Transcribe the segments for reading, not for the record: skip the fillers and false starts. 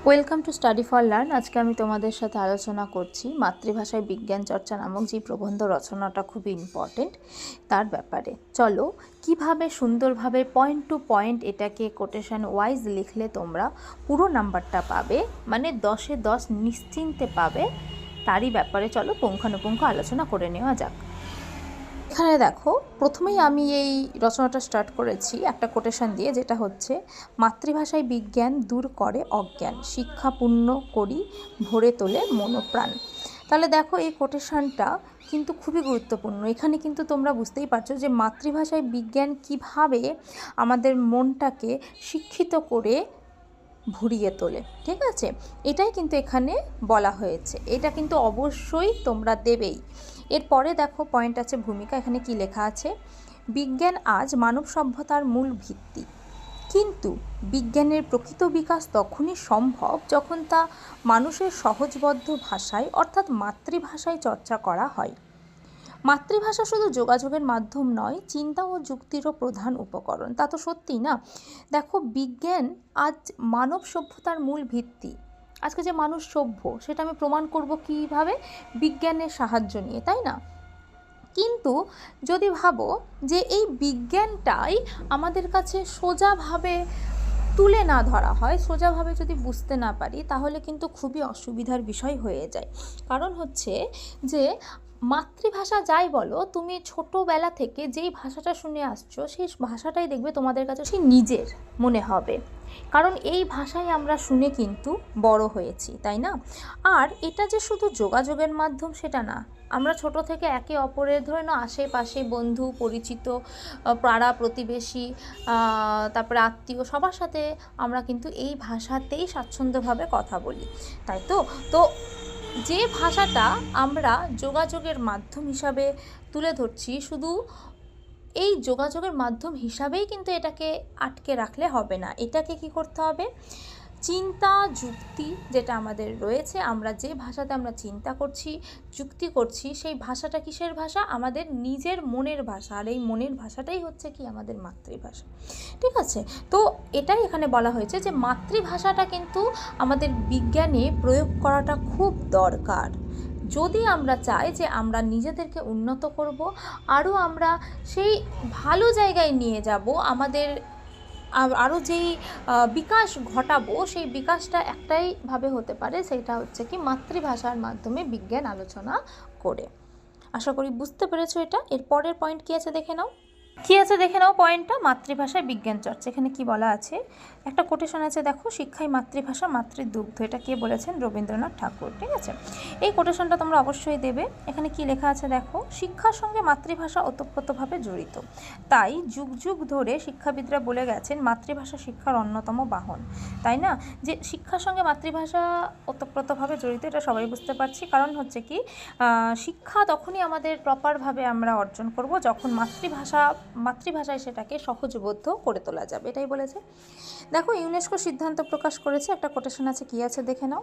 Welcome to study for learn. আজকে আমি তোমাদের সাথে আলোচনা করছি মাতৃভাষায় বিজ্ঞান চর্চা নামক যে প্রবন্ধ রচনাটা খুবই ইম্পর্টেন্ট তার ব্যাপারে। চলো কিভাবে সুন্দরভাবে পয়েন্ট টু পয়েন্ট এটাকে কোটেশন ওয়াইজ লিখলে তোমরা পুরো নাম্বারটা পাবে, মানে 10-এ 10 নিশ্চিন্তে পাবে, তারই ব্যাপারে চলো পুঙ্খানুপুঙ্খ আলোচনা করে নেওয়া যাক। এখানে দেখো, প্রথমেই আমি এই রচনাটা স্টার্ট করেছি একটা কোটেশন দিয়ে, যেটা হচ্ছে মাতৃভাষায় বিজ্ঞান দূর করে অজ্ঞান, শিক্ষাপূর্ণ করি ভরে তোলে মনোপ্রাণ। তাহলে দেখো এই কোটেশনটা কিন্তু খুবই গুরুত্বপূর্ণ। এখানে কিন্তু তোমরা বুঝতেই পারছো যে মাতৃভাষায় বিজ্ঞান কিভাবে আমাদের মনটাকে শিক্ষিত করে ভরিয়ে তোলে। ঠিক আছে, এটাই কিন্তু এখানে বলা হয়েছে, এটা কিন্তু অবশ্যই তোমরা দেবেই। এরপরে দেখো পয়েন্ট আছে ভূমিকা। এখানে কি লেখা আছে? বিজ্ঞান আজ মানব সভ্যতার মূল ভিত্তি, কিন্তু বিজ্ঞানের প্রকৃত বিকাশ তখনই সম্ভব যখন তা মানুষের সহজবদ্ধ ভাষায় অর্থাৎ মাতৃভাষায় চর্চা করা হয়। মাতৃভাষা শুধু যোগাযোগের মাধ্যম নয়, চিন্তা ও যুক্তিরও প্রধান উপকরণ। তা তো সত্যি না? দেখো, বিজ্ঞান আজ মানব সভ্যতার মূল ভিত্তি। আজকে যে মানুষ সভ্য সেটা আমি প্রমাণ করব কীভাবে? বিজ্ঞানের সাহায্য নিয়ে, তাই না? কিন্তু যদি ভাবো যে এই বিজ্ঞানটাই আমাদের কাছে সোজাভাবে তুলে না ধরা হয়, সোজাভাবে যদি বুঝতে না পারি, তাহলে কিন্তু খুবই অসুবিধার বিষয় হয়ে যায়। কারণ হচ্ছে যে মাতৃভাষা যাই বলো, তুমি ছোটোবেলা থেকে যেই ভাষাটা শুনে আসছো সেই ভাষাটাই দেখবে তোমাদের কাছে সেই নিজের মনে হবে, কারণ এই ভাষায় আমরা শুনে কিন্তু বড় হয়েছি, তাই না? আর এটা যে শুধু যোগাযোগের মাধ্যম সেটা না, আমরা ছোট থেকে একে অপরের, ধরে নাও আশেপাশে বন্ধু পরিচিত, পাড়া প্রতিবেশী, তারপরে আত্মীয়, সবার সাথে আমরা কিন্তু এই ভাষাতেই স্বাচ্ছন্দ্যভাবে কথা বলি, তাই তো? তো যে ভাষাটা আমরা যোগাযোগের মাধ্যম হিসাবে তুলে ধরছি, শুধু এই যোগাযোগের মাধ্যম হিসাবেই কিন্তু এটাকে আটকে রাখলে হবে না। এটাকে কি করতে হবে? চিন্তা যুক্তি যেটা আমাদের রয়েছে, আমরা যে ভাষাতে আমরা চিন্তা করছি, যুক্তি করছি, সেই ভাষাটা কিসের ভাষা? আমাদের নিজের মনের ভাষা। আর এই মনের ভাষাটাই হচ্ছে কি আমাদের মাতৃভাষা। ঠিক আছে, তো এটাই এখানে বলা হয়েছে যে মাতৃভাষাটা কিন্তু আমাদের বিজ্ঞানে প্রয়োগ করাটা খুব দরকার। যদি আমরা চাই যে আমরা নিজেদেরকে উন্নত করব, আরও আমরা সেই ভালো জায়গায় নিয়ে যাব, আমাদের আরও যেই বিকাশ ঘটাবো, সেই বিকাশটা একটাইভাবে হতে পারে, সেটা হচ্ছে কি মাতৃভাষার মাধ্যমে বিজ্ঞান আলোচনা করে। আশা করি বুঝতে পেরেছো এটা। এর পরের পয়েন্ট কী আছে দেখে নাও। কী আছে দেখে নাও পয়েন্টটা, মাতৃভাষায় বিজ্ঞান চর্চা। এখানে কি বলা আছে? একটা কোটেশন আছে, দেখো, শিক্ষাই মাতৃভাষা মাতৃদুগ্ধ। এটা কে বলেছেন? রবীন্দ্রনাথ ঠাকুর। ঠিক আছে, এই কোটেশনটা তোমরা অবশ্যই দেবে। এখানে কি লেখা আছে দেখো, শিক্ষার সঙ্গে মাতৃভাষা ওতপ্রোতভাবে জড়িত, তাই যুগ যুগ ধরে শিক্ষাবিদরা বলে গেছেন মাতৃভাষা শিক্ষার অন্যতম বাহন। তাই না? যে শিক্ষার সঙ্গে মাতৃভাষা ওতপ্রোতভাবে জড়িত, এটা সবাই বুঝতে পারছি। কারণ হচ্ছে কি, শিক্ষা তখনই আমাদের প্রপারভাবে আমরা অর্জন করব যখন মাতৃভাষায় সেটাকে সহজবোধ্য করে তোলা যাবে, এটাই বলেছে। দেখো, ইউনেস্কো সিদ্ধান্ত প্রকাশ করেছে, একটা কোটেশন আছে, কি আছে দেখে নাও।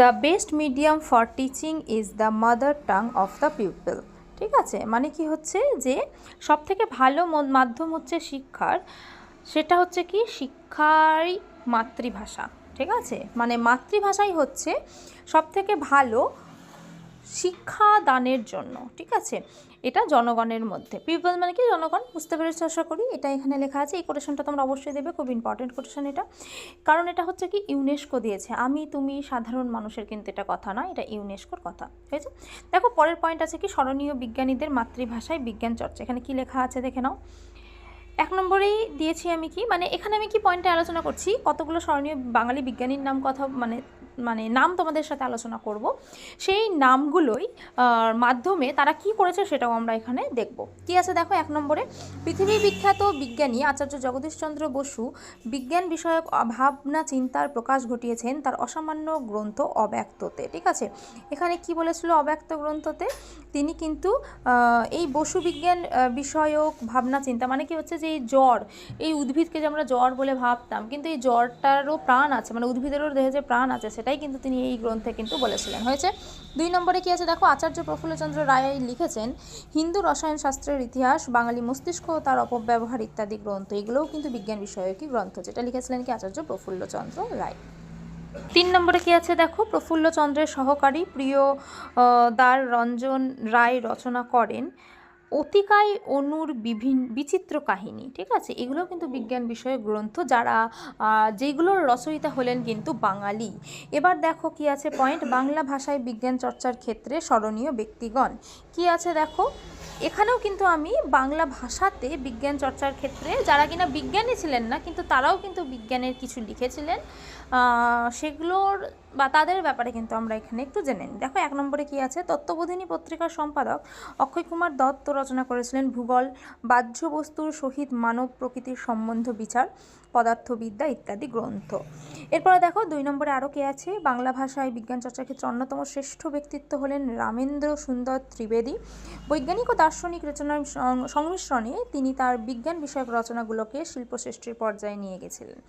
The best medium for teaching is the mother tongue of the people. ঠিক আছে, মানে কি হচ্ছে যে সবথেকে ভালো মাধ্যম হচ্ছে শিক্ষার, সেটা হচ্ছে কি শিক্ষারই মাতৃভাষা। ঠিক আছে, মানে মাতৃভাষাই হচ্ছে সবথেকে ভালো শিক্ষাদানের জন্য। ঠিক আছে, এটা জনগণের মধ্যে, পিপল মানে কি জনগণ, বুঝতে পেরেছি আশা করি। এটা এখানে লেখা আছে, এই কোটেশনটা তোমরা অবশ্যই দেবে, খুব ইম্পর্টেন্ট কোটেশন এটা। কারণ এটা হচ্ছে কি ইউনেস্কো দিয়েছে, আমি তুমি সাধারণ মানুষের কিন্তু এটা কথা নয়, এটা ইউনেস্কোর কথা হয়েছে। দেখো পরের পয়েন্ট আছে কি, স্মরণীয় বিজ্ঞানীদের মাতৃভাষায় বিজ্ঞান চর্চা। এখানে কি লেখা আছে দেখে নাও। 1 নম্বরেই দিয়েছি আমি কি, মানে এখানে আমি কি পয়েন্টে আলোচনা করছি, কতগুলো স্মরণীয় বাঙালি বিজ্ঞানীর নাম কথা মানে নাম তোমাদের সাথে আলোচনা করব, সেই নামগুলোই মাধ্যমে তারা কি করেছে সেটাও আমরা এখানে দেখব। কি আছে দেখো 1 নম্বরে, পৃথিবী বিখ্যাত বিজ্ঞানী আচার্য জগদীশচন্দ্র বসু বিজ্ঞান বিষয়ক ভাবনা চিন্তার প্রকাশ ঘটিয়েছেন তার অসামান্য গ্রন্থ অব্যক্ততে। ঠিক আছে, এখানে কি বলেছিল অব্যক্ত গ্রন্থতে? তিনি কিন্তু এই বসু বিজ্ঞান বিষয়ক ভাবনা চিন্তা, মানে কি হচ্ছে যে এই জ্বর, এই উদ্ভিদকে যে আমরা জ্বর বলে ভাবতাম, কিন্তু এই জ্বরটারও প্রাণ আছে, মানে উদ্ভিদেরও দেহে যে প্রাণ আছে, সেটাই কিন্তু তিনি এই গ্রন্থে কিন্তু বলেছিলেন। হয়েছে। 2 নম্বরে কি আছে দেখো, আচার্য প্রফুল্লচন্দ্র রায় লিখেছেন হিন্দু রসায়ন শাস্ত্রের ইতিহাস, বাঙালি মস্তিষ্ক ও তার অপব্যবহার ইত্যাদি গ্রন্থ। এগুলোও কিন্তু বিজ্ঞান বিষয়কই গ্রন্থ, যেটা লিখেছিলেন কি আচার্য প্রফুল্লচন্দ্র রায়। তিন নম্বরে কি আছে দেখো, প্রফুল্লচন্দ্রের সহকারী প্রিয় দ্বার রঞ্জন রায় রচনা করেন অতিকায় অনুর বিচিত্র কাহিনী। ঠিক আছে, এগুলো কিন্তু বিজ্ঞান বিষয়ক গ্রন্থ, যারা যেগুলোর রচয়িতা হলেন কিন্তু বাঙালি। এবার দেখো কি আছে পয়েন্ট, বাংলা ভাষায় বিজ্ঞান চর্চার ক্ষেত্রে স্মরণীয় ব্যক্তিগণ। কি আছে দেখো, এখানেও কিন্তু আমি বাংলা ভাষাতে বিজ্ঞান চর্চার ক্ষেত্রে যারা কিনা বিজ্ঞানী ছিলেন না কিন্তু তারাও কিন্তু বিজ্ঞানের কিছু লিখেছিলেন, সেগুলোর বা তাদের ব্যাপারে কিন্তু আমরা এখানে একটু জেনে নিই। দেখো এক নম্বরে কি আছে, তত্ত্ববোধিনী পত্রিকার সম্পাদক অক্ষয় কুমার দত্ত রচনা করেছিলেন ভূগোল, বাহ্য বস্তুর সহিত মানব প্রকৃতির সম্বন্ধ বিচার, পদার্থবিদ্যা ইত্যাদি গ্রন্থ। এরপরে দেখো দুই নম্বরে আরও কে আছে, বাংলা ভাষায় বিজ্ঞান চর্চার ক্ষেত্রে অন্যতম শ্রেষ্ঠ ব্যক্তিত্ব হলেন রামেন্দ্র সুন্দর ত্রিবেদী। বৈজ্ঞানিক ও দার্শনিক রচনার সংমিশ্রণে তিনি তার বিজ্ঞান বিষয়ক রচনাগুলোকে শিল্পশ্রেষ্ঠীর পর্যায়ে নিয়ে গেছিলেন।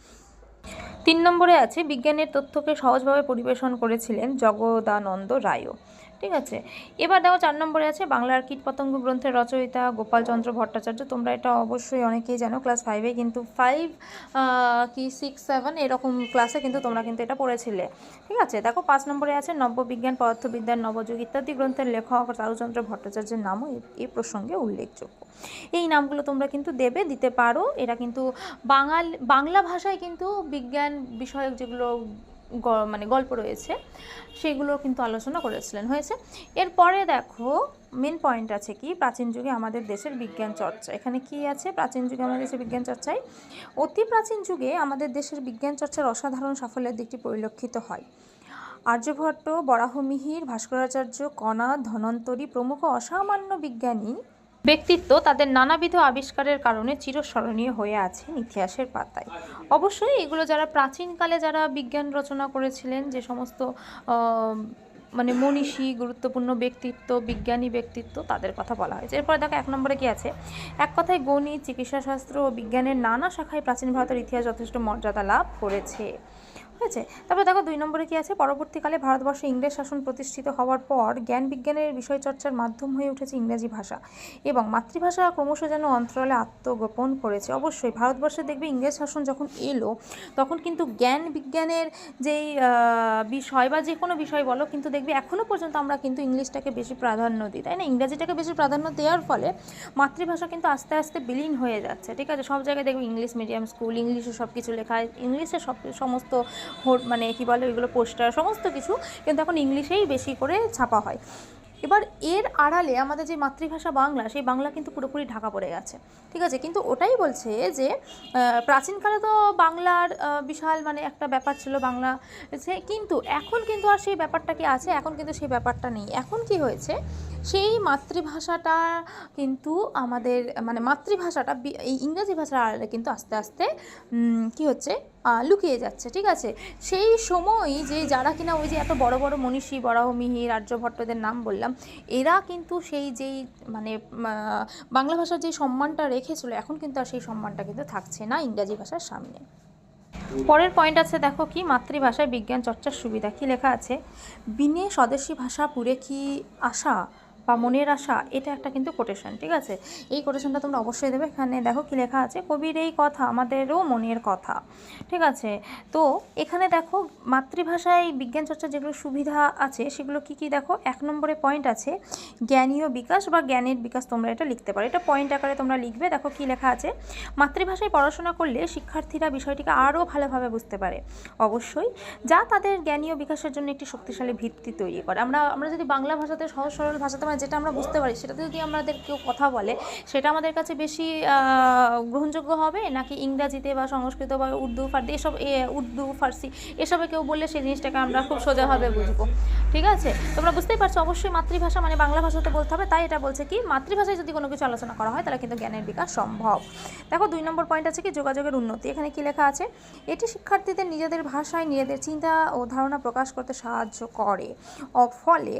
তিন নম্বরে আছে, বিজ্ঞানের তথ্যকে সহজভাবে পরিবেশন করেছিলেন জগদানন্দ রায়ও। ঠিক আছে, এবার দেখো চার নম্বরে আছে, বাংলার কীটপতঙ্গ গ্রন্থের রচয়িতা গোপালচন্দ্র ভট্টাচার্য। তোমরা এটা অবশ্যই অনেকেই জানো, ক্লাস 5-এ কিন্তু 6-7 এরকম ক্লাসে কিন্তু তোমরা কিন্তু এটা পড়েছিলে। ঠিক আছে, দেখো 5 নম্বরে আছে, নব্যবিজ্ঞান পদার্থবিদ্যার নবযুগ ইত্যাদি গ্রন্থের লেখক চারুচন্দ্র ভট্টাচার্যের নামও এই প্রসঙ্গে উল্লেখযোগ্য। এই নামগুলো তোমরা কিন্তু দিতে পারো। এরা কিন্তু বাংলা ভাষায় কিন্তু বিজ্ঞান বিষয়ক যেগুলো মানে গল্প রয়েছে সেগুলো কিন্তু আলোচনা করেছিলেন, হয়েছে। এরপরে দেখো মেন পয়েন্ট আছে কি, প্রাচীন যুগে আমাদের দেশের বিজ্ঞান চর্চা। এখানে কি আছে, প্রাচীন যুগে আমাদের দেশের বিজ্ঞান চর্চায় অতি প্রাচীন যুগে আমাদের দেশের বিজ্ঞান চর্চার অসাধারণ সাফল্যের দিকটি পরিলক্ষিত হয়। আর্যভট্ট, বরাহমিহির, ভাস্করাচার্য, কণা, ধন্বন্তরী প্রমুখ অসামান্য বিজ্ঞানী ব্যক্তিত্ব তাদের নানাবিধ আবিষ্কারের কারণে চিরস্মরণীয় হয়ে আছেন ইতিহাসের পাতায়। অবশ্যই এগুলো যারা প্রাচীনকালে যারা বিজ্ঞান রচনা করেছিলেন, যে সমস্ত মানে মনীষী গুরুত্বপূর্ণ ব্যক্তিত্ব বিজ্ঞানী ব্যক্তিত্ব তাদের কথা বলা হয়েছে। এরপরে দেখো এক নম্বরে কি আছে, এক কথায় গণিত, চিকিৎসাশাস্ত্র ও বিজ্ঞানের নানা শাখায় প্রাচীন ভারতের ইতিহাস যথেষ্ট মর্যাদা লাভ করেছে। হয়েছে। তারপরে দেখো দুই নম্বরে কি আছে, পরবর্তীকালে ভারতবর্ষে ইংরেজ শাসন প্রতিষ্ঠিত হওয়ার পর জ্ঞান বিজ্ঞানের বিষয়চর্চার মাধ্যম হয়ে উঠেছে ইংরেজি ভাষা এবং মাতৃভাষা ক্রমশ যেন অন্তরালে আত্মগোপন করেছে। অবশ্যই ভারতবর্ষে দেখবে ইংরেজ শাসন যখন এলো তখন কিন্তু জ্ঞান বিজ্ঞানের যেই বিষয় বা যে কোনো বিষয় বলো কিন্তু দেখবে এখনও পর্যন্ত আমরা কিন্তু ইংলিশটাকে বেশি প্রাধান্য দিই, তাই না? ইংরেজিটাকে বেশি প্রাধান্য দেওয়ার ফলে মাতৃভাষা কিন্তু আস্তে আস্তে বিলীন হয়ে যাচ্ছে। ঠিক আছে, সব জায়গায় দেখবে ইংলিশ মিডিয়াম স্কুল, ইংলিশে সব কিছু লেখা, ইংলিশে সমস্ত মানে কি বলে ওইগুলো পোস্টার সমস্ত কিছু কিন্তু এখন ইংলিশেই বেশি করে ছাপা হয়। এবার এর আড়ালে আমাদের যে মাতৃভাষা বাংলা, সেই বাংলা কিন্তু পুরোপুরি ঢাকা পড়ে গেছে। ঠিক আছে, কিন্তু ওটাই বলছে যে প্রাচীনকালে তো বাংলার বিশাল মানে একটা ব্যাপার ছিল বাংলা, কিন্তু এখন কিন্তু আর সেই ব্যাপারটা কি আছে? এখন কিন্তু সেই ব্যাপারটা নেই। এখন কি হয়েছে, সেই মাতৃভাষাটা কিন্তু আমাদের মানে মাতৃভাষাটা এই ইংরেজি ভাষার আড়ালে কিন্তু আস্তে আস্তে কি হচ্ছে, লুকিয়ে যাচ্ছে। ঠিক আছে, সেই সময় যে যারা কিনা ওই যে এত বড় বড় মনীষী বরাহমিহির, আর্যভট্টদের নাম বললাম, এরা কিন্তু সেই যেই মানে বাংলা ভাষার যেই সম্মানটা রেখেছিল এখন কিন্তু আর সেই সম্মানটা কিন্তু থাকছে না ইংরাজি ভাষার সামনে। পরের পয়েন্ট আছে দেখো কি, মাতৃভাষায় বিজ্ঞান চর্চার সুবিধা। কি লেখা আছে, বিনে স্বদেশী ভাষা পুরে কি আশা বা মনের আশা, এটা একটা কিন্তু কোটেশন। ঠিক আছে, এই কোটেশনটা তোমরা অবশ্যই দেবে। এখানে দেখো কি লেখা আছে, কবির এই কথা আমাদেরও মনের কথা। ঠিক আছে, তো এখানে দেখো মাতৃভাষায় বিজ্ঞান চর্চার যেগুলো সুবিধা আছে সেগুলো কি কি দেখো। এক নম্বরে পয়েন্ট আছে জ্ঞানীয় বিকাশ বা জ্ঞানের বিকাশ, তোমরা এটা লিখতে পারো, এটা পয়েন্ট আকারে তোমরা লিখবে। দেখো কি লেখা আছে, মাতৃভাষায় পড়াশোনা করলে শিক্ষার্থীরা বিষয়টিকে আরও ভালোভাবে বুঝতে পারে, অবশ্যই, যা তাদের জ্ঞানীয় বিকাশের জন্য একটি শক্তিশালী ভিত্তি তৈরি করে। আমরা যদি বাংলা ভাষাতে সহজ সরল ভাষাতে যেটা আমরা বুঝতে পারি সেটাতে যদি আমাদের কেউ কথা বলে সেটা আমাদের কাছে বেশি গ্রহণযোগ্য হবে নাকি ইংরাজিতে বা সংস্কৃত বা উর্দু ফার্সি এসব উর্দু ফার্সি এসবে কেউ বললে সেই জিনিসটাকে আমরা খুব সোজাভাবে বুঝবো। ঠিক আছে, তোমরা বুঝতেই পারছো, অবশ্যই মাতৃভাষা মানে বাংলা ভাষাতে বলতে হবে। তাই এটা বলছে কি, মাতৃভাষায় যদি কোনো কিছু আলোচনা করা হয় তাহলে কিন্তু জ্ঞানের বিকাশ সম্ভব। দেখো দুই নম্বর পয়েন্ট আছে কি, যোগাযোগের উন্নতি। এখানে কি লেখা আছে, এটি শিক্ষার্থীদের নিজেদের ভাষায় নিজেদের চিন্তা ও ধারণা প্রকাশ করতে সাহায্য করে, ফলে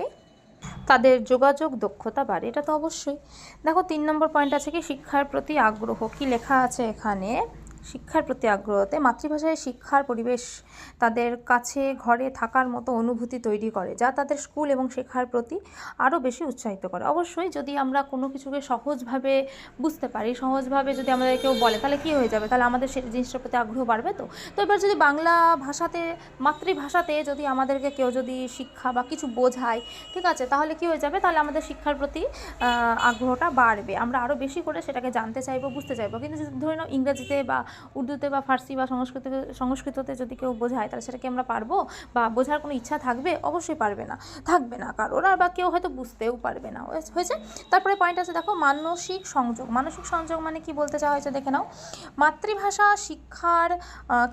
তাদের যোগাযোগ দক্ষতা বাড়ে। এটা তো অবশ্যই। দেখো তিন নম্বর পয়েন্ট আছে কি, শিক্ষার প্রতি আগ্রহ। কি লেখা আছে এখানে, শিক্ষার প্রতি আগ্রহতে মাতৃভাষায় শিক্ষার পরিবেশ তাদের কাছে ঘরে থাকার মতো অনুভূতি তৈরি করে, যা তাদের স্কুল এবং শেখার প্রতি আরও বেশি উৎসাহিত করে। অবশ্যই যদি আমরা কোনো কিছুকে সহজভাবে বুঝতে পারি, সহজভাবে যদি আমাদের কেউ বলে, তাহলে কী হয়ে যাবে, তাহলে আমাদের সেই জিনিসটার প্রতি আগ্রহ বাড়বে। তো এবার যদি বাংলা ভাষাতে, মাতৃভাষাতে যদি আমাদেরকে কেউ যদি শিক্ষা বা কিছু বোঝায়, ঠিক আছে, তাহলে কী হয়ে যাবে, তাহলে আমাদের শিক্ষার প্রতি আগ্রহটা বাড়বে, আমরা আরও বেশি করে সেটাকে জানতে চাইবো, বুঝতে চাইবো। কিন্তু যদি ধরে নাও ইংরেজিতে বা উর্দুতে বা ফার্সি বা সংস্কৃততে যদি কেউ বোঝায়, তাহলে সেটাকে আমরা পারবো বা বোঝার কোনো ইচ্ছা থাকবে? অবশ্যই থাকবে না কারোর, আর বা কেউ হয়তো বুঝতেও পারবে না। হয়েছে। তারপরে পয়েন্ট আছে দেখো, মানসিক সংযোগ। মানসিক সংযোগ মানে কি বলতে চাওয়া হয়েছে দেখে নাও। মাতৃভাষা শিক্ষার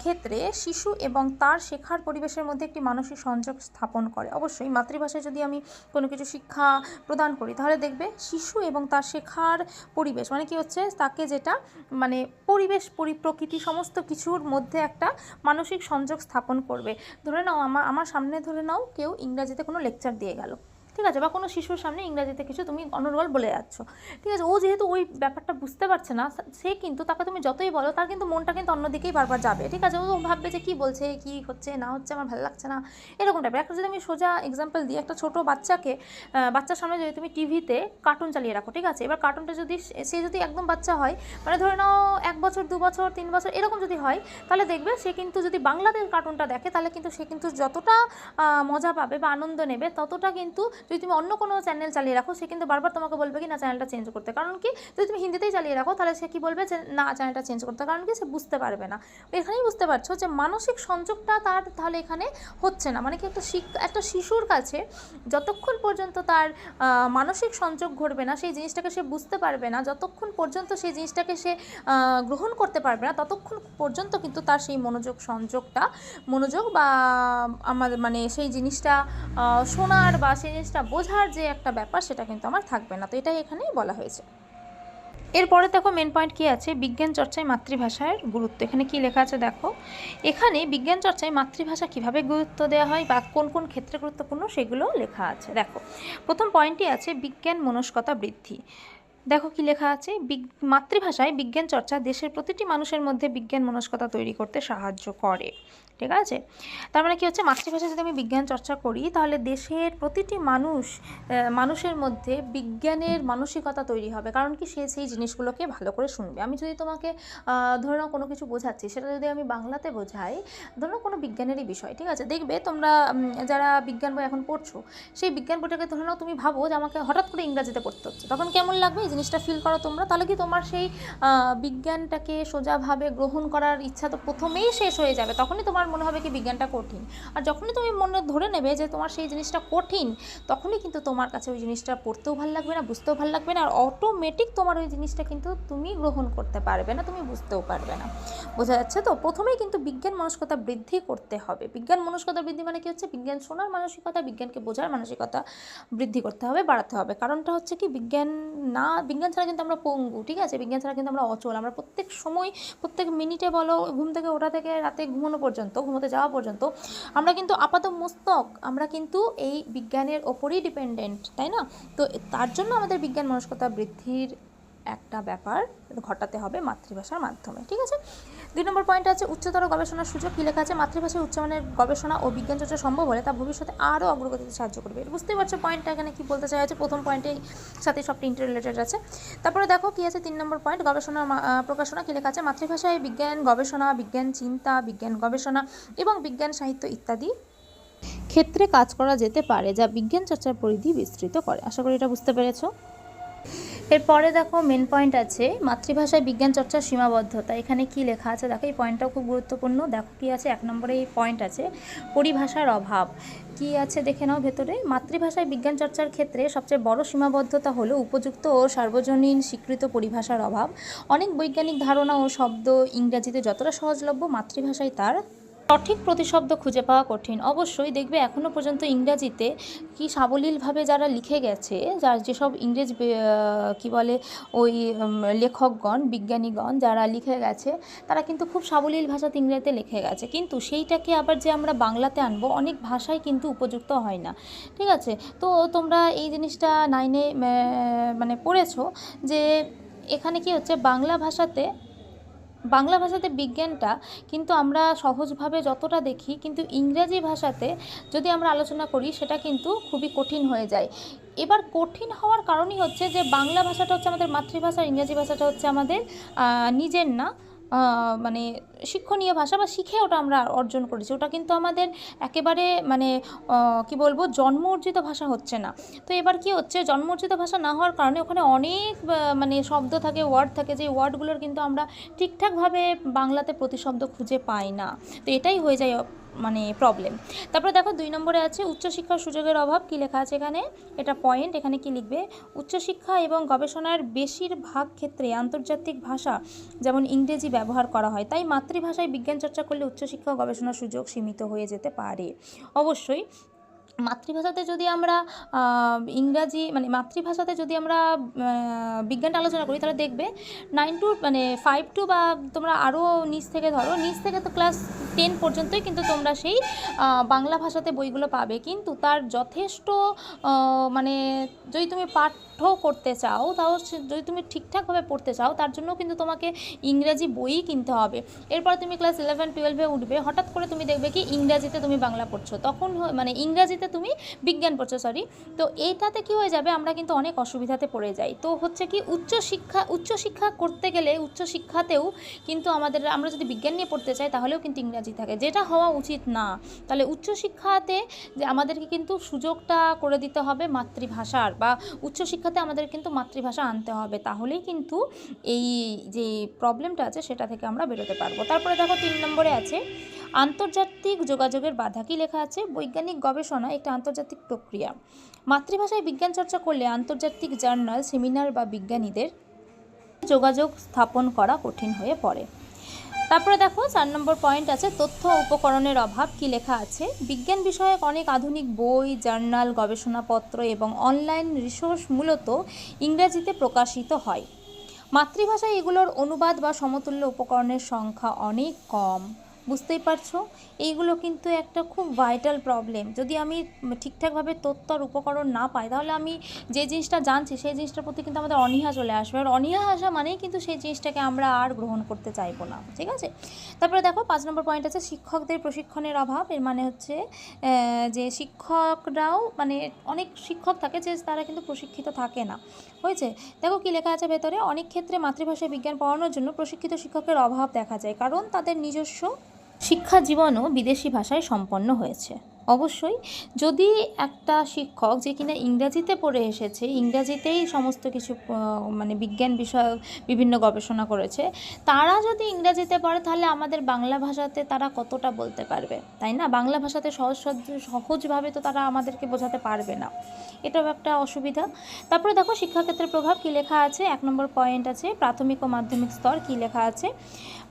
ক্ষেত্রে শিশু এবং তার শেখার পরিবেশের মধ্যে একটি মানসিক সংযোগ স্থাপন করে। অবশ্যই মাতৃভাষায় যদি আমি কোনো কিছু শিক্ষা প্রদান করি, তাহলে দেখবে শিশু এবং তার শেখার পরিবেশ মানে কি হচ্ছে, তাকে যেটা মানে পরিবেশ, প্রকৃতি, সমস্ত কিছুর মধ্যে একটা মানসিক সংযোগ স্থাপন করবে। ধরে নাও আমার সামনে ধরে নাও কেউ ইংরাজিতে কোনো লেকচার দিয়ে গেল, ঠিক আছে, বা কোনো শিশুর সামনে ইংরাজিতে কিছু তুমি অনর্গল বলে যাচ্ছ, ঠিক আছে, ও যেহেতু ওই ব্যাপারটা বুঝতে পারছে না, সে কিন্তু, তাকে তুমি যতই বলো, তার কিন্তু মনটা কিন্তু অন্যদিকেই বারবার যাবে, ঠিক আছে, ও ভাববে যে কী বলছে, কী হচ্ছে না হচ্ছে, আমার ভালো লাগছে না, এরকম টাইপের। একটা যদি আমি সোজা এক্সাম্পল দিই, একটা ছোটো বাচ্চার সামনে যদি তুমি টিভিতে কার্টুন চালিয়ে রাখো, ঠিক আছে, এবার কার্টুনটা যদি সে যদি একদম বাচ্চা হয়, মানে ধরে নাও 1 বছর 2 বছর 3 বছর এরকম যদি হয়, তাহলে দেখবে সে কিন্তু যদি বাংলাতে কার্টুনটা দেখে, তাহলে কিন্তু সে কিন্তু যতটা মজা পাবে বা আনন্দ নেবে, ততটা কিন্তু যদি তুমি অন্য কোনো চ্যানেল চালিয়ে রাখো, সে কিন্তু বারবার তোমাকে বলবে কি না চ্যানেলটা চেঞ্জ করতে। কারণ কি, যদি তুমি হিন্দিতেই চালিয়ে রাখো, তাহলে সে কি বলবে যে না চ্যানেলটা চেঞ্জ করতে, কারণ কি, সে বুঝতে পারবে না। এখানেই বুঝতে পারছো যে মানসিক সংযোগটা তার তাহলে এখানে হচ্ছে না। মানে কি, একটা শিশুর কাছে যতক্ষণ পর্যন্ত তার মানসিক সংযোগ ঘটবে না, সেই জিনিসটাকে সে বুঝতে পারবে না, যতক্ষণ পর্যন্ত সেই জিনিসটাকে সে গ্রহণ করতে পারবে না, ততক্ষণ পর্যন্ত কিন্তু তার সেই মনোযোগ বা আমাদের মানে সেই জিনিসটা শোনার বা সেই জিনিসটা বোঝার যে একটা ব্যাপার, সেটা কিন্তু আমার থাকবে না। তো এটাই এখানেই বলা হয়েছে। এরপরে দেখো মেন পয়েন্ট কী আছে, বিজ্ঞান চর্চায় মাতৃভাষার গুরুত্ব। এখানে কি লেখা আছে দেখো, এখানে বিজ্ঞান চর্চায় মাতৃভাষা কিভাবে গুরুত্ব দেওয়া হয় বা কোন কোন ক্ষেত্রে গুরুত্বপূর্ণ সেগুলো লেখা আছে। দেখো প্রথম পয়েন্টই আছে বিজ্ঞান মনস্কতা বৃদ্ধি। দেখো কি লেখা আছে, মাতৃভাষায় বিজ্ঞান চর্চা দেশের প্রতিটি মানুষের মধ্যে বিজ্ঞান মনস্কতা তৈরি করতে সাহায্য করে। ঠিক আছে, তার মানে কি হচ্ছে, মাতৃভাষায় যদি আমি বিজ্ঞান চর্চা করি, তাহলে দেশের প্রতিটি মানুষের মধ্যে বিজ্ঞানের মানসিকতা তৈরি হবে। কারণ কি, সে সেই জিনিসগুলোকে ভালো করে শুনবে। আমি যদি তোমাকে ধরে নাও কোনো কিছু বোঝাচ্ছি, সেটা যদি আমি বাংলাতে বোঝাই, ধরে নাও কোনো বিজ্ঞানেরই বিষয়, ঠিক আছে, দেখবে তোমরা যারা বিজ্ঞান বই এখন পড়ছো, সেই বিজ্ঞান বইটাকে ধরে নাও তুমি ভাবো যে আমাকে হঠাৎ করে ইংরাজিতে পড়তে হচ্ছে, তখন কেমন লাগবে, এই জিনিসটা ফিল করো তোমরা। তাহলে কি তোমার সেই বিজ্ঞানটাকে সোজাভাবে গ্রহণ করার ইচ্ছা তো প্রথমেই শেষ হয়ে যাবে, তখনই তোমার মনে হবে কি বিজ্ঞানটা কঠিন। আর যখনই তুমি মনে ধরে নেবে যে তোমার সেই জিনিসটা কঠিন, তখনই কিন্তু তোমার কাছে ওই জিনিসটা পড়তেও ভালো লাগবে না, বুঝতেও ভালো লাগবে না, আর অটোমেটিক তোমার ওই জিনিসটা কিন্তু তুমি গ্রহণ করতে পারবে না, তুমি বুঝতেও পারবে না। বোঝা যাচ্ছে তো? প্রথমেই কিন্তু বিজ্ঞান মনস্কতা বৃদ্ধি করতে হবে। বিজ্ঞান মনস্কতা বৃদ্ধি মানে কি হচ্ছে, বিজ্ঞান শোনার মানসিকতা, বিজ্ঞানকে বোঝার মানসিকতা বৃদ্ধি করতে হবে, বাড়াতে হবে। কারণটা হচ্ছে কি, বিজ্ঞান ছাড়া কিন্তু আমরা পঙ্গু, ঠিক আছে, বিজ্ঞান ছাড়া কিন্তু আমরা অচল। আমরা প্রত্যেক সময়, প্রত্যেক মিনিটে বলো, ঘুম থেকে ওঠা থেকে রাতে ঘুমোতে যাওয়া পর্যন্ত আমরা কিন্তু আপাত মস্তক আমরা কিন্তু এই বিজ্ঞানের ওপরই ডিপেন্ডেন্ট, তাই না? তো তার জন্য আমাদের বিজ্ঞান মনস্কতা বৃদ্ধির একটা ব্যাপার ঘটাতে হবে মাতৃভাষার মাধ্যমে। ঠিক আছে, 2 নম্বর পয়েন্ট আছে উচ্চতর গবেষণার সুযোগ। কী লেখা আছে, মাতৃভাষায় উচ্চমানের গবেষণা ও বিজ্ঞান চর্চা সম্ভব হলে তা ভবিষ্যতে আরও অগ্রগতিতে সাহায্য করবে। বুঝতেই পারছো পয়েন্টটা এখানে কী বলতে চাই আছে, প্রথম পয়েন্টের সাথে সবটি ইন্টাররিলেটেড আছে। তারপরে দেখো কী আছে 3 নম্বর পয়েন্ট, গবেষণা প্রকাশনা। কী লেখা আছে, মাতৃভাষায় বিজ্ঞান গবেষণা, বিজ্ঞান চিন্তা, বিজ্ঞান গবেষণা এবং বিজ্ঞান সাহিত্য ইত্যাদি ক্ষেত্রে কাজ করা যেতে পারে, যা বিজ্ঞান চর্চার পরিধি বিস্তৃত করে। আশা করি এটা বুঝতে পেরেছো। এরপরে দেখো মেন পয়েন্ট আছে মাতৃভাষায় বিজ্ঞান চর্চার সীমাবদ্ধতা। এখানে কি লেখা আছে দেখো, এই পয়েন্টটাও খুব গুরুত্বপূর্ণ। দেখো কি আছে, 1 নম্বরে এই পয়েন্ট আছে পরিভাষার অভাব। কি আছে দেখে নাও ভেতরে, মাতৃভাষায় বিজ্ঞান চর্চার ক্ষেত্রে সবচেয়ে বড় সীমাবদ্ধতা হলো উপযুক্ত ও সার্বজনীন স্বীকৃত পরিভাষার অভাব। অনেক বৈজ্ঞানিক ধারণা ও শব্দ ইংরেজিতে যতটা সহজলভ্য, মাতৃভাষায় তার সঠিক প্রতিশব্দ খুঁজে পাওয়া কঠিন। অবশ্যই দেখবে এখনও পর্যন্ত ইংরাজিতে কি সাবলীলভাবে যারা লিখে গেছে, যেসব ইংরেজ কি বলে ওই লেখকগণ, বিজ্ঞানীগণ যারা লিখে গেছে, তারা কিন্তু খুব সাবলীল ভাষাতে ইংরেজিতে লিখে গেছে, কিন্তু সেইটাকে আবার যে আমরা বাংলাতে আনবো, অনেক ভাষায় কিন্তু উপযুক্ত হয় না। ঠিক আছে, তো তোমরা এই জিনিসটা 9-এ মানে পড়েছো যে এখানে কি হচ্ছে, বাংলা ভাষাতে বাংলা ভাষাতে বিজ্ঞানটা কিন্তু আমরা সহজভাবে যতটা দেখি, কিন্তু ইংরাজি ভাষাতে যদি আমরা আলোচনা করি সেটা কিন্তু খুবই কঠিন হয়ে যায়। এবার কঠিন হওয়ার কারণই হচ্ছে যে বাংলা ভাষাটা হচ্ছে আমাদের মাতৃভাষা, ইংরাজি ভাষাটা হচ্ছে আমাদের নিজের না, মানে শিক্ষণীয় ভাষা বা শিখে ওটা আমরা অর্জন করেছি, ওটা কিন্তু আমাদের একেবারে মানে কি বলবো, জন্ম অর্জিত ভাষা হচ্ছে না। তো এবার কি হচ্ছে, জন্ম অর্জিত ভাষা না হওয়ার কারণে ওখানে অনেক মানে শব্দ থাকে, ওয়ার্ড থাকে, যে ওয়ার্ডগুলোর কিন্তু আমরা ঠিকঠাকভাবে বাংলাতে প্রতিশব্দ খুঁজে পাই না। তো এটাই হয়ে যায় মানে প্রবলেম। তারপরে দেখো 2 নম্বরে আছে উচ্চশিক্ষার সুযোগের অভাব। কি লেখা আছে এখানে, এটা পয়েন্ট, এখানে কি লিখবে, উচ্চশিক্ষা এবং গবেষণার বেশিরভাগ ক্ষেত্রে আন্তর্জাতিক ভাষা যেমন ইংরেজি ব্যবহার করা হয়, তাই মাতৃভাষায় বিজ্ঞান চর্চা করলে উচ্চশিক্ষা ও গবেষণার সুযোগ সীমিত হয়ে যেতে পারে। অবশ্যই মাতৃভাষাতে যদি আমরা ইংরাজি মানে মাতৃভাষাতে যদি আমরা বিজ্ঞানটা আলোচনা করি, তাহলে দেখবে 9 টু মানে 5 টু বা তোমরা আরও নিচ থেকে ধরো, নিচ থেকে তো ক্লাস 10 পর্যন্তই কিন্তু তোমরা সেই বাংলা ভাষাতে বইগুলো পাবে। কিন্তু তার যথেষ্ট মানে যদি তুমি পাঠ্য করতে চাও, তাও যদি তুমি ঠিকঠাকভাবে পড়তে চাও, তার জন্য কিন্তু তোমাকে ইংরাজি বই কিনতে হবে। এরপর তুমি ক্লাস 11-12-এ উঠবে, হঠাৎ করে তুমি দেখবে কি ইংরাজিতে তুমি বাংলা পড়ছো, তখন মানে ইংরাজিতে তুমি বিজ্ঞান পড়ছো, সরি। তো এইটাতে কি হয়ে যাবে, আমরা কিন্তু অনেক অসুবিধাতে পড়ে যাই। তো হচ্ছে কি উচ্চশিক্ষা করতে গেলে উচ্চশিক্ষাতেও কিন্তু আমরা যদি বিজ্ঞান নিয়ে পড়তে চাই তাহলেও কিন্তু ইংরাজি থাকে, যেটা হওয়া উচিত না। তাহলে উচ্চশিক্ষাতে যে আমাদেরকে কিন্তু সুযোগটা করে দিতে হবে মাতৃভাষার, বা উচ্চশিক্ষাতে আমাদের কিন্তু মাতৃভাষা আনতে হবে, তাহলেই কিন্তু এই যে প্রবলেমটা আছে সেটা থেকে আমরা বেরোতে পারবো। তারপরে দেখো 3 নম্বরে আছে আন্তর্জাতিক যোগাযোগের বাধা। কি লেখা আছে, বৈজ্ঞানিক গবেষণা একটা আন্তর্জাতিক প্রক্রিয়া। মাতৃভাষায় বিজ্ঞান চর্চা করলে আন্তর্জাতিক জার্নাল, সেমিনার বা বিজ্ঞানীদের যোগাযোগ স্থাপন করা কঠিন হয়ে পড়ে। তারপরে দেখো 4 নম্বর পয়েন্ট আছে তথ্য উপকরণের অভাব। কি লেখা আছে, বিজ্ঞান বিষয়ক অনেক আধুনিক বই, জার্নাল, গবেষণাপত্র এবং অনলাইন রিসোর্স মূলত ইংরেজিতে প্রকাশিত হয়। মাতৃভাষায় এগুলোর অনুবাদ বা সমতুল্য উপকরণের সংখ্যা অনেক কম। বুঝতেই পারছো, এইগুলো কিন্তু একটা খুব ভাইটাল প্রবলেম। যদি আমি ঠিকঠাকভাবে তথ্য আর উপকরণ না পাই, তাহলে আমি যে জিনিসটা জানছি সেই জিনিসটার প্রতি কিন্তু আমাদের অনীহা চলে আসবে, আর অনীহা আসা মানেই কিন্তু সেই জিনিসটাকে আমরা আর গ্রহণ করতে চাইবো না। ঠিক আছে, তারপরে দেখো 5 নম্বর পয়েন্ট আছে শিক্ষকদের প্রশিক্ষণের অভাব। এর মানে হচ্ছে যে শিক্ষকরাও মানে অনেক শিক্ষক থাকে যে তারা কিন্তু প্রশিক্ষিত থাকে না। হয়েছে, দেখো কি লেখা আছে ভেতরে, অনেক ক্ষেত্রে মাতৃভাষায় বিজ্ঞান পড়ানোর জন্য প্রশিক্ষিত শিক্ষকের অভাব দেখা যায়, কারণ তাদের নিজস্ব শিক্ষা জীবনও বিদেশি ভাষায় সম্পন্ন হয়েছে। অবশ্যই যদি একটা শিক্ষক যে কিনা ইংরাজিতে পড়ে এসেছে, ইংরাজিতেই সমস্ত কিছু মানে বিজ্ঞান বিষয়ক বিভিন্ন গবেষণা করেছে, তারা যদি ইংরাজিতে পড়ে, তাহলে আমাদের বাংলা ভাষাতে তারা কতটা বলতে পারবে, তাই না? বাংলা ভাষাতে সহজভাবে তো তারা আমাদেরকে বোঝাতে পারবে না, এটাও একটা অসুবিধা। তারপরে দেখো শিক্ষাক্ষেত্রের প্রভাব। কি লেখা আছে, 1 নম্বর পয়েন্ট আছে প্রাথমিক ও মাধ্যমিক স্তর। কি লেখা আছে,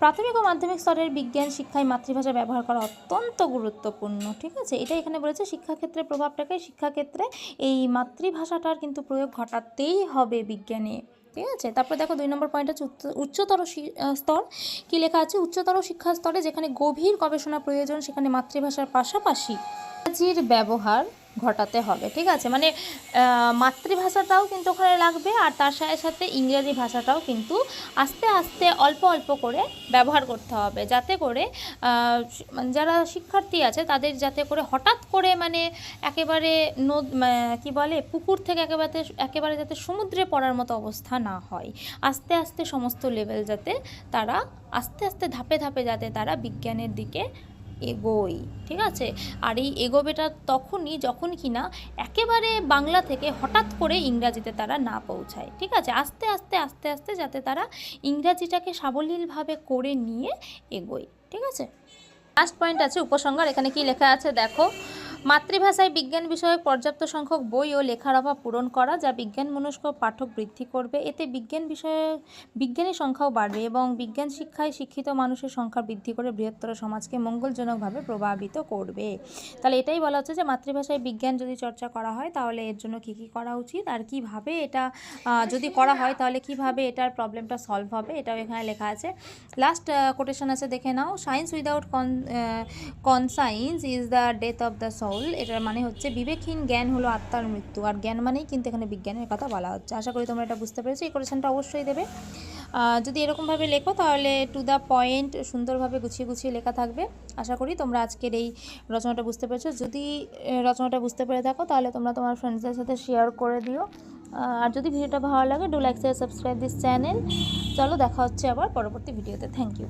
প্রাথমিক ও মাধ্যমিক স্তরের বিজ্ঞান শিক্ষায় মাতৃভাষা ব্যবহার করা অত্যন্ত গুরুত্বপূর্ণ। ঠিক আছে, এটা এখানে বলেছে শিক্ষাক্ষেত্রে প্রভাবটাকে, শিক্ষাক্ষেত্রে এই মাতৃভাষাটার কিন্তু প্রয়োগ ঘটাতেই হবে বিজ্ঞানে। ঠিক আছে, তারপর দেখো 2 নম্বর পয়েন্ট আছে উচ্চতর স্তর। কি লেখা আছে, উচ্চতর শিক্ষা স্তরে যেখানে গভীর গবেষণা প্রয়োজন, সেখানে মাতৃভাষার পাশাপাশি ইংরাজির ব্যবহার ঘটাতে হবে। ঠিক আছে, মানে মাতৃভাষাটাও কিন্তু ওখানে লাগবে, আর তার সাথে সাথে ইংরেজি ভাষাটাও কিন্তু আস্তে আস্তে অল্প অল্প করে ব্যবহার করতে হবে, যাতে করে যারা শিক্ষার্থী আছে তাদের যাতে করে হঠাৎ করে মানে একেবারে কি বলে পুকুর থেকে একেবারে যাতে সমুদ্রে পড়ার মতো অবস্থা না হয়। আস্তে আস্তে সমস্ত লেভেল যাতে তারা আস্তে আস্তে ধাপে ধাপে যাতে তারা বিজ্ঞানের দিকে এগোই। ঠিক আছে, আর এই এগোবেটা তখনই যখন কিনা একেবারে বাংলা থেকে হঠাৎ করে ইংরাজিতে তারা না পৌঁছায়। ঠিক আছে, আস্তে আস্তে আস্তে আস্তে যাতে তারা ইংরাজিটাকে সাবলীলভাবে করে নিয়ে এগোয়। ঠিক আছে, লাস্ট পয়েন্ট আছে উপসংহার। এখানে কি লেখা আছে দেখো, মাতৃভাষায় বিজ্ঞান বিষয়ক পর্যাপ্ত সংখ্যক বই ও লেখার অভাব পূরণ করা, যা বিজ্ঞান মনস্ক পাঠক বৃদ্ধি করবে। এতে বিজ্ঞানী সংখ্যাও বাড়বে এবং বিজ্ঞান শিক্ষায় শিক্ষিত মানুষের সংখ্যা বৃদ্ধি করে বৃহত্তর সমাজকে মঙ্গলজনকভাবে প্রভাবিত করবে। তাহলে এটাই বলা হচ্ছে যে মাতৃভাষায় বিজ্ঞান যদি চর্চা করা হয় তাহলে এর জন্য কী কী করা উচিত, আর কিভাবে এটা যদি করা হয় তাহলে কিভাবে এটার প্রবলেমটা সলভ হবে, এটাও এখানে লেখা আছে। লাস্ট কোটেশন আছে, দেখে নাও, science without conscience is the death of the soul. এটার মানে হচ্ছে বিবেকহীন জ্ঞান হলো আত্মার মৃত্যু, আর জ্ঞান মানেই কিন্তু এখানে বিজ্ঞানের কথা বলা হচ্ছে। আশা করি তোমরা এটা বুঝতে পেরেছো। এই কোয়েশ্চেনটা অবশ্যই দেবে। যদি এরকমভাবে লেখো তাহলে টু দ্য পয়েন্ট সুন্দরভাবে গুছিয়ে গুছিয়ে লেখা থাকবে। আশা করি তোমরা আজকের এই রচনাটা বুঝতে পেরেছো। যদি রচনাটা বুঝতে পেরে থাকো তাহলে তোমরা তোমার ফ্রেন্ডসদের সাথে শেয়ার করে দিও। আর যদি ভিডিওটা ভালো লাগে do like share subscribe this channel. চলো দেখা হচ্ছে আবার পরবর্তী ভিডিওতে। Thank you.